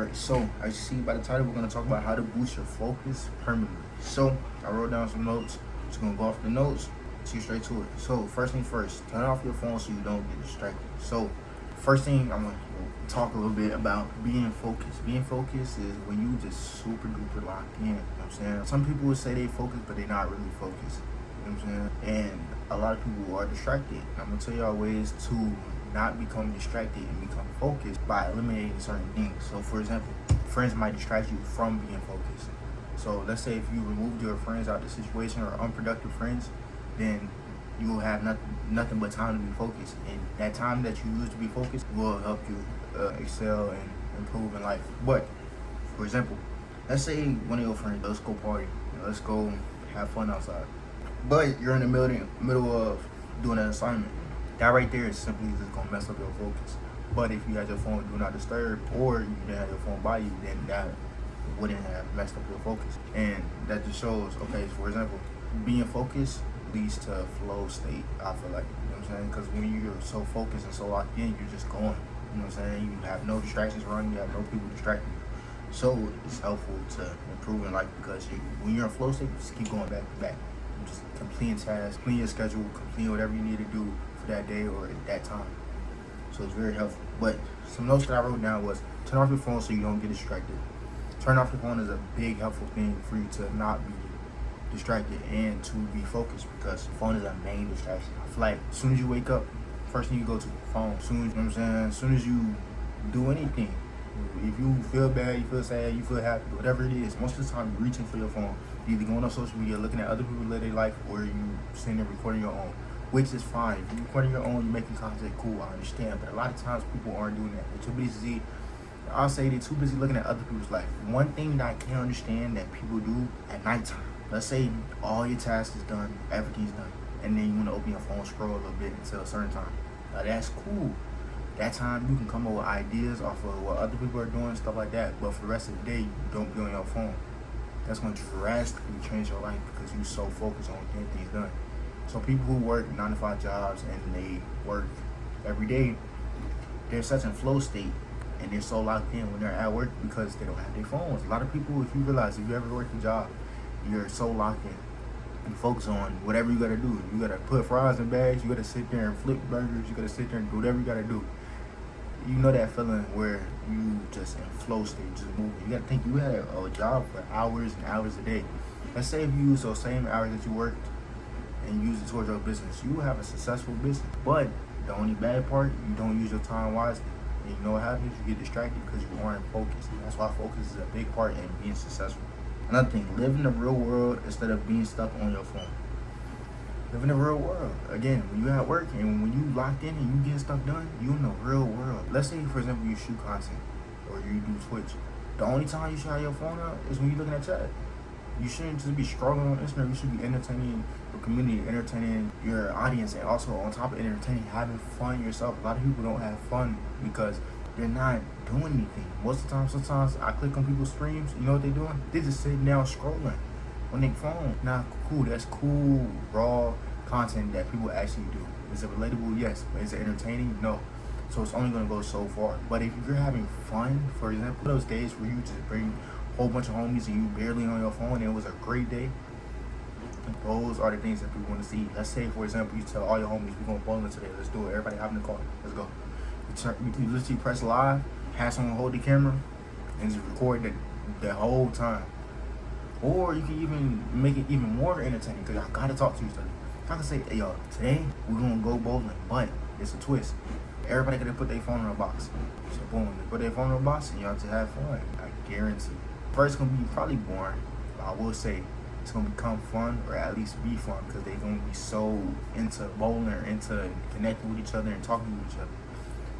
Alright, so as you see by the title, we're going to talk about how to boost your focus permanently. So I wrote down some notes. Just going to go off the notes, see straight to it. So first thing first, turn off your phone so you don't get distracted. So first thing, I'm going to talk a little bit about being focused. Being focused is when you just super duper locked in. You know what I'm saying? Some people would say they focused, but they're not really focused. You know what I'm saying? And a lot of people are distracted. I'm going to tell y'all ways to not become distracted and become focused by eliminating certain things. So for example, friends might distract you from being focused. So let's say if you removed your friends out of the situation or unproductive friends, then you will have nothing but time to be focused. And that time that you use to be focused will help you excel and improve in life. But for example, let's say one of your friends, let's go party, let's go have fun outside. But you're in the middle of doing an assignment. That right there is simply just gonna mess up your focus. But if you had your phone do not disturb, or you didn't have your phone by you, then that wouldn't have messed up your focus. And that just shows, okay, for example, being focused leads to a flow state, I feel like, you know what I'm saying? Because when you're so focused and so locked in, you're just going, you know what I'm saying? You have no distractions around you, have no people distracting you. So it's helpful to improve in life because when you're in flow state, you just keep going back to back. You just completing tasks, complete your schedule, complete whatever you need to do for that day or at that time. So it's very helpful. But some notes that I wrote down was turn off your phone so you don't get distracted. Turn off your phone is a big helpful thing for you to not be distracted and to be focused because the phone is a main distraction. I feel like as soon as you wake up, first thing you go to the phone. As soon as, you know what I'm saying, as soon as you do anything, if you feel bad, you feel sad, you feel happy, whatever it is, most of the time you're reaching for your phone. You're either going on social media, looking at other people live their life, or you sitting there recording your own, which is fine. If you're recording your own, you're making content, cool, I understand. But a lot of times people aren't doing that. They're too busy. I'll say they're too busy looking at other people's life. One thing that I can't understand that people do at nighttime, let's say all your tasks is done, everything's done, and then you want to open your phone, scroll a little bit until a certain time. Now that's cool. That time you can come up with ideas off of what other people are doing, stuff like that. But for the rest of the day, you don't be on your phone. That's going to drastically change your life because you're so focused on getting things done. So people who work 9-to-5 jobs and they work every day, they're such in flow state and they're so locked in when they're at work because they don't have their phones. A lot of people, if you realize, if you ever worked a job, you're so locked in. You focus on whatever you got to do. You got to put fries in bags. You got to sit there and flip burgers. You got to sit there and do whatever you got to do. You know that feeling where you just in flow state, just moving. You got to think you had a job for hours and hours a day. Let's say if you use those same hours that you worked and use it towards your business, you will have a successful business. But the only bad part, you don't use your time wisely. And you know what happens? You get distracted because you aren't focused. And that's why focus is a big part in being successful. Another thing, live in the real world instead of being stuck on your phone. Live in the real world. Again, when you at work and when you locked in and you getting stuff done, you in the real world. Let's say, for example, you shoot content or you do Twitch. The only time you should have your phone out is when you're looking at chat. You shouldn't just be scrolling on Instagram. You should be entertaining your community, entertaining your audience, and also on top of entertaining, having fun yourself. A lot of people don't have fun because they're not doing anything. Most of the time, sometimes I click on people's streams. You know what they're doing? They're just sitting down scrolling on their phone. Now, cool. That's cool, raw content that people actually do. Is it relatable? Yes. But is it entertaining? No. So it's only going to go so far. But if you're having fun, for example, those days where you just bring a whole bunch of homies and you barely on your phone and it was a great day, those are the things that people want to see. Let's say, for example, you tell all your homies, we're going bowling today. Let's do it. Everybody hop in the car. Let's go. You literally press live, have someone hold the camera, and just record the whole time. Or you can even make it even more entertaining because y'all gotta talk to each other. I can say, hey y'all, today we're gonna go bowling, but it's a twist. Everybody gotta put their phone in a box. So boom, they put their phone in a box and y'all just have fun. I guarantee. First, it's gonna be probably boring, but I will say it's gonna become fun, or at least be fun, because they're gonna be so into bowling or into connecting with each other and talking with each other.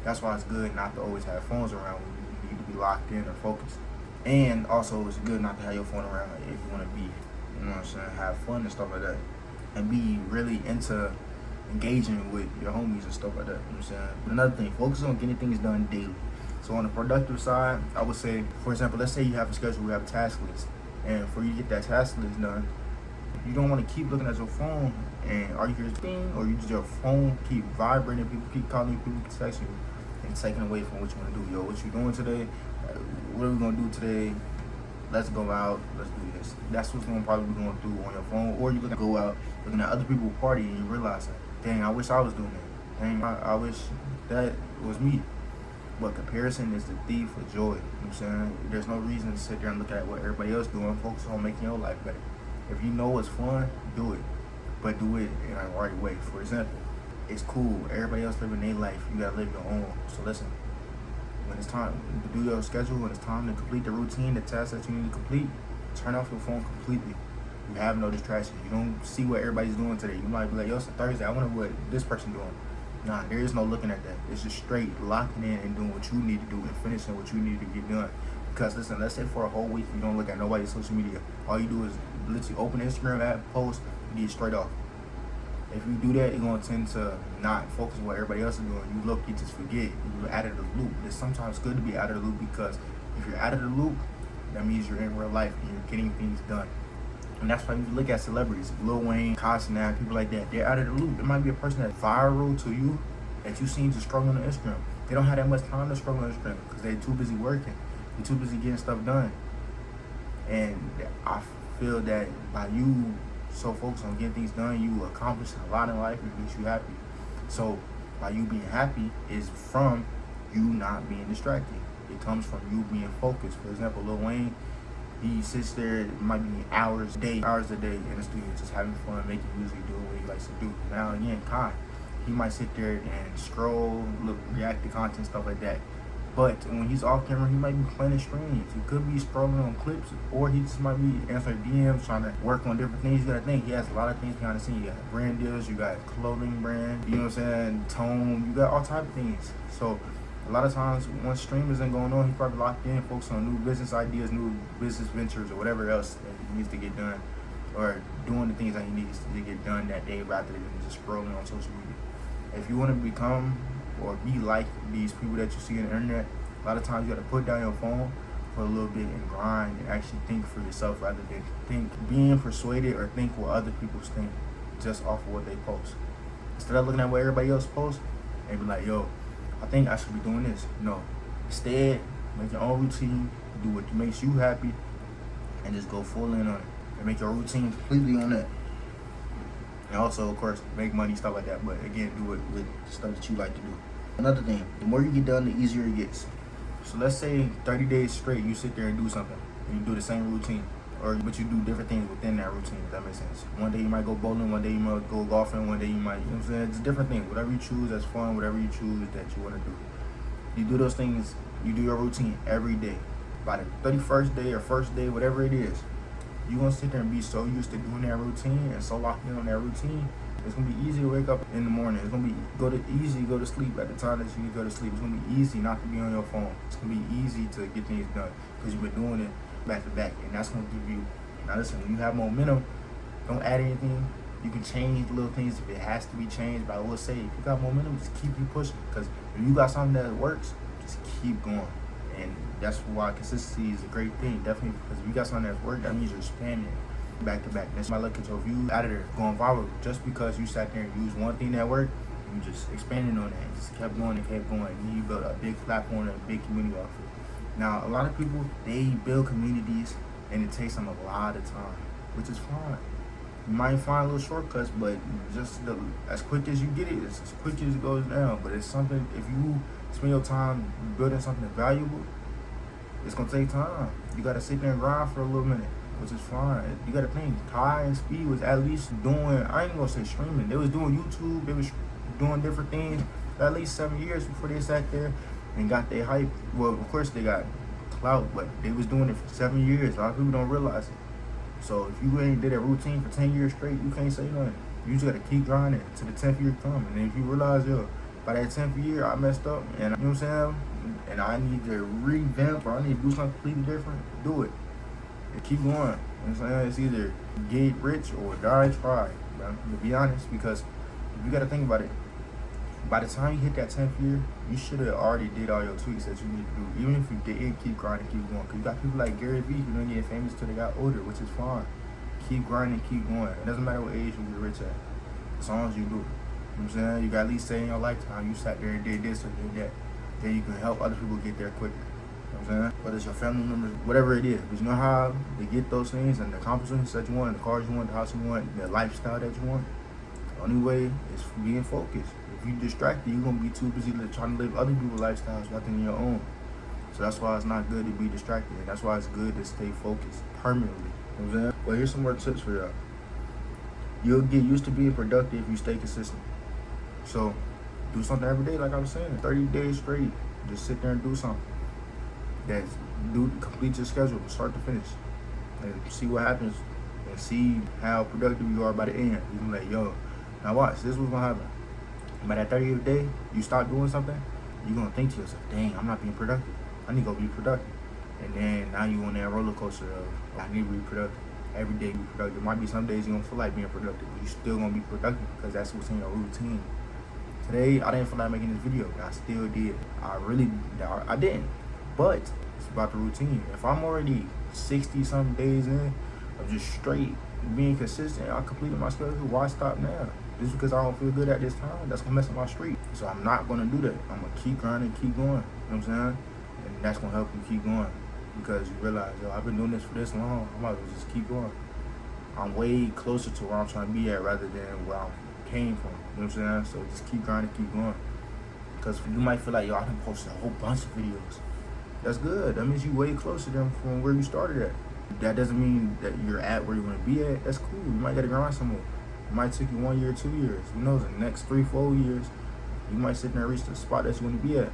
That's why it's good not to always have phones around when you need to be locked in or focused. And also, it's good not to have your phone around if you want to be, you know what I'm saying, have fun and stuff like that. And be really into engaging with your homies and stuff like that, you know what I'm saying. But another thing, focus on getting things done daily. So on the productive side, I would say, for example, let's say you have a schedule, you have a task list. And for you to get that task list done, you don't want to keep looking at your phone and are you just ping, or you just your phone keep vibrating, people keep calling you, people keep texting you, and taking away from what you want to do. Yo, what you doing today? What are we gonna do today? Let's go out, let's do this. That's what's gonna probably be going through on your phone. Or you gonna go out looking at other people party and you realize that, dang, I wish I was doing that. Dang, I wish that was me. But comparison is the thief of joy. You know what I'm saying? There's no reason to sit there and look at what everybody else doing. Focus on making your life better. If you know it's fun, do it. But do it in a right way. For example, it's cool. Everybody else living their life. You gotta live your own. So listen, when it's time to do your schedule, when it's time to complete the routine, the tasks that you need to complete, turn off your phone completely. You have no distractions. You don't see what everybody's doing today. You might be like, yo, it's a Thursday. I wonder what this person doing. Nah, there is no looking at that. It's just straight locking in and doing what you need to do and finishing what you need to get done. Because listen, let's say for a whole week you don't look at nobody's social media. All you do is literally open Instagram app, post, and get straight off. If you do that, you're gonna tend to not focus on what everybody else is doing. You just forget. You're out of the loop. It's sometimes good to be out of the loop because if you're out of the loop, that means you're in real life and you're getting things done. And that's why you look at celebrities, Lil Wayne, Cosnap, people like that. They're out of the loop. It might be a person that's viral to you that you seen just struggling on Instagram. They don't have that much time to struggle on Instagram because they're too busy working. They're too busy getting stuff done. And I feel that by you so focused on getting things done, you accomplish a lot in life and makes you happy. So by you being happy is from you not being distracted. It comes from you being focused. For example, Lil Wayne, he sits there, it might be hours a day in the studio, just having fun, making music, doing what he likes to do. Now again, Kai, he might sit there and scroll, look, react to content, stuff like that. But when he's off camera, he might be playing streams. He could be scrolling on clips, or he just might be answering DMs, trying to work on different things. You gotta think, he has a lot of things behind the scenes. You got brand deals, you got clothing brand, you know what I'm saying, tone, you got all type of things. So a lot of times, when stream isn't going on, he's probably locked in, focused on new business ideas, new business ventures, or whatever else that he needs to get done, or doing the things that he needs to get done that day rather than just scrolling on social media. If you want to become or be like these people that you see on the internet, a lot of times you got to put down your phone for a little bit and grind and actually think for yourself rather than think being persuaded or think what other people think just off of what they post. Instead of looking at what everybody else posts and be like, yo, I think I should be doing this. No. Instead, make your own routine, do what makes you happy, and just go full in on it. And make your routine completely on that. And also, of course, make money, stuff like that. But again, do it with stuff that you like to do. Another thing, the more you get done, the easier it gets. So let's say 30 days straight, you sit there and do something. And you do the same routine. But you do different things within that routine, if that makes sense. One day you might go bowling, one day you might go golfing, one day you might, you know what I'm saying? It's a different thing. Whatever you choose that's fun, whatever you choose that you want to do. You do those things, you do your routine every day. By the 31st day or first day, whatever it is, you're going to sit there and be so used to doing that routine and so locked in on that routine. It's going to be easy to wake up in the morning. It's going to be easy to go to sleep at the time that you need to go to sleep. It's going to be easy not to be on your phone. It's going to be easy to get things done because you've been doing it back to back, and that's going to give you, now listen, when you have momentum, don't add anything. You can change little things if it has to be changed, but I will say, if you got momentum, just keep pushing, because if you got something that works, just keep going. And that's why consistency is a great thing, definitely, because if you got something that's worked, that means you're spamming it back to back. That's my luck. So if you out of there going viral just because you sat there and used one thing that worked, you just expanded on that and just kept going and kept going, and you built a big platform and a big community off it. Now, a lot of people, they build communities and it takes them a lot of time, which is fine. You might find little shortcuts, but just as quick as you get it, it's as quick as it goes down. But it's something, if you spend your time building something valuable, it's going to take time. You got to sit there and grind for a little minute, which is fine. You got to think, Kai and Speed was at least doing, I ain't going to say streaming. They was doing YouTube, they was doing different things for at least 7 years before they sat there and got their hype. Well, of course they got clout, but they was doing it for 7 years. A lot of people don't realize it. So if you ain't did a routine for 10 years straight, you can't say nothing. You just gotta keep grinding till the 10th year come. And then if you realize, yo, by that 10th year I messed up and you know what I'm saying, and I need to revamp or I need to do something completely different, do it. And keep going. You know what I'm saying? It's either get rich or die try, man, to be honest, because you gotta think about it. By the time you hit that 10th year, you should have already did all your tweaks that you need to do. Even if you didn't, keep grinding, keep going. Because you got people like Gary Vee who don't get famous till they got older, which is fine. Keep grinding, keep going. It doesn't matter what age you get rich at, as long as you do it. You know what I'm saying? You got at least say in your lifetime, you sat there and did this or did that. Then you can help other people get there quicker. what I'm saying? Whether it's your family members, whatever it is. But you know how to get those things and the accomplishments that you want, the cars you want, the house you want, the lifestyle that you want. The only way is being focused. If you distracted, you're gonna be too busy trying to live other people's lifestyles rather than your own. So that's why it's not good to be distracted. And that's why it's good to stay focused permanently. You know what I'm saying? Well, here's some more tips for y'all. You'll get used to being productive if you stay consistent. So do something every day, like I was saying. 30 days straight. Just sit there and do something. Complete your schedule, start to finish. And see what happens and see how productive you are by the end. You can be like, yo, now watch, this is what's gonna happen. By that 30th day, you stop doing something, you're gonna think to yourself, dang, I'm not being productive. I need to go be productive. And then now you on that roller coaster of, I need to be productive. Every day be productive. There might be some days you don't feel like being productive, but you still gonna be productive because that's what's in your routine. Today, I didn't feel like making this video, but I still did. I didn't. But it's about the routine. If I'm already 60-something days in of just straight being consistent, I completed my schedule, why stop now? Just because I don't feel good at this time, that's gonna mess up my streak. So I'm not gonna do that. I'm gonna keep grinding, keep going. You know what I'm saying? And that's gonna help you keep going. Because you realize, yo, I've been doing this for this long, I might as well just keep going. I'm way closer to where I'm trying to be at rather than where I came from. You know what I'm saying? So just keep grinding, keep going. Because you might feel like, yo, I done posted a whole bunch of videos. That's good. That means you way closer than from where you started at. That doesn't mean that you're at where you want to be at. That's cool. You might gotta grind some more. It might take you 1 year, 2 years. Who knows? In the next 3, 4 years, you might sit there and reach the spot that you want to be at.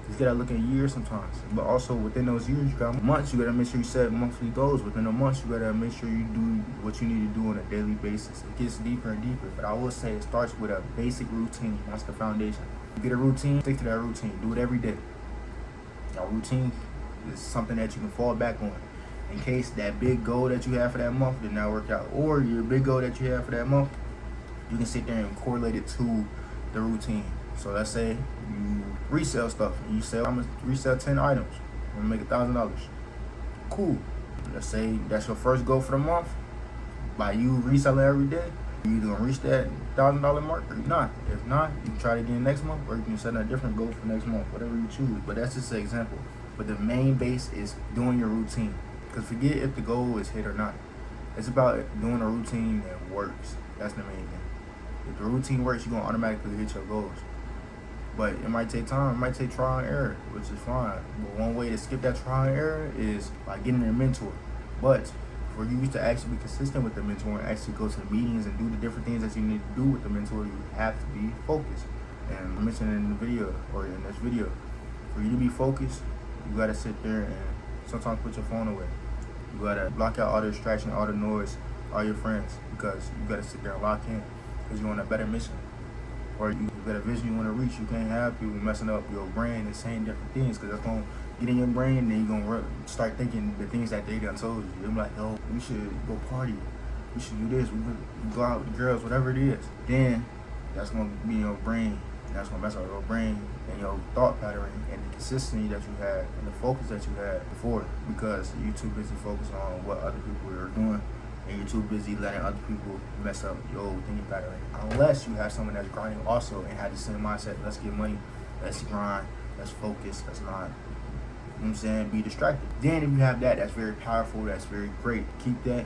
You gotta look at years sometimes. But also within those years, you got months. You gotta make sure you set monthly goals. Within the months, you gotta make sure you do what you need to do on a daily basis. It gets deeper and deeper. But I will say it starts with a basic routine. That's the foundation. You get a routine, stick to that routine. Do it every day. Your routine is something that you can fall back on in case that big goal that you have for that month did not work out, or your big goal that you have for that month, you can sit there and correlate it to the routine. So let's say you resell stuff and you say, I'm gonna resell 10 items, I'm gonna make $1,000. Cool. Let's say that's your first goal for the month. By you reselling every day, you either gonna reach that $1,000 mark or not. If not, you can try it again next month, or you can set a different goal for next month, whatever you choose. But that's just an example. But the main base is doing your routine. Because forget if the goal is hit or not. It's about doing a routine that works. That's the main thing. If the routine works, you're gonna automatically hit your goals. But it might take time, it might take trial and error, which is fine. But one way to skip that trial and error is by getting a mentor. But for you to actually be consistent with the mentor and actually go to the meetings and do the different things that you need to do with the mentor, you have to be focused. And I mentioned in the video, or in this video, for you to be focused, you gotta sit there and sometimes put your phone away. You gotta block out all the distraction, all the noise, all your friends, because you gotta sit there and lock in, because you're on a better mission. Or you got a vision you want to reach. You can't have people messing up your brain and saying different things, because that's going to get in your brain, and then you're going to start thinking the things that they done told you. They're like, yo, we should go party. We should do this. We should go out with the girls, whatever it is. Then that's going to be in your brain. And that's going to mess up your brain and your thought pattern and the consistency that you had and the focus that you had before, because you're too busy focusing on what other people are doing. And you're too busy letting other people mess up your thinking pattern. Unless you have someone that's grinding also and have the same mindset, let's get money, let's grind, let's focus, let's not, you know what I'm saying, be distracted. Then if you have that, that's very powerful, that's very great. Keep that,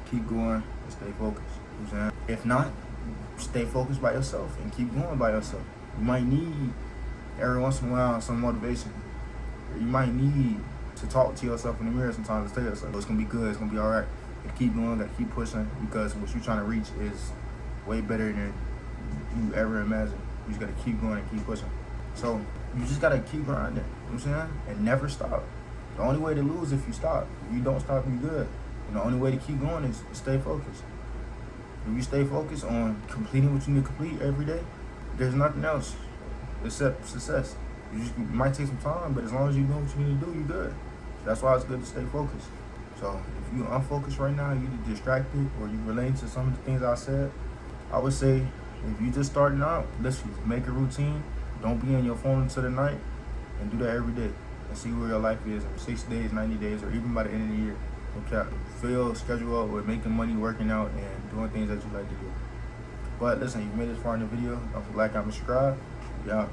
keep going, and stay focused. You know what I'm saying? If not, stay focused by yourself and keep going by yourself. You might need every once in a while some motivation. You might need to talk to yourself in the mirror sometimes and tell yourself, it's gonna be good, it's gonna be all right. Keep going, gotta keep pushing, because what you're trying to reach is way better than you ever imagined. You just gotta keep going and keep pushing. So you just gotta keep grinding, you know what I'm saying? And never stop. The only way to lose is if you stop. If you don't stop, you're good. And the only way to keep going is stay focused. If you stay focused on completing what you need to complete every day, there's nothing else except success. It might take some time, but as long as you know what you need to do, you're good. That's why it's good to stay focused. So if you're unfocused right now, you're distracted, or you relate to some of the things I said, I would say if you just starting out, listen, make a routine. Don't be on your phone until the night, and do that every day. And see where your life is in 60 days, 90 days, or even by the end of the year. Okay. Fill schedule up with making money, working out, and doing things that you like to do. But listen, you made this far in the video. Don't forget to like, comment, subscribe. Yeah.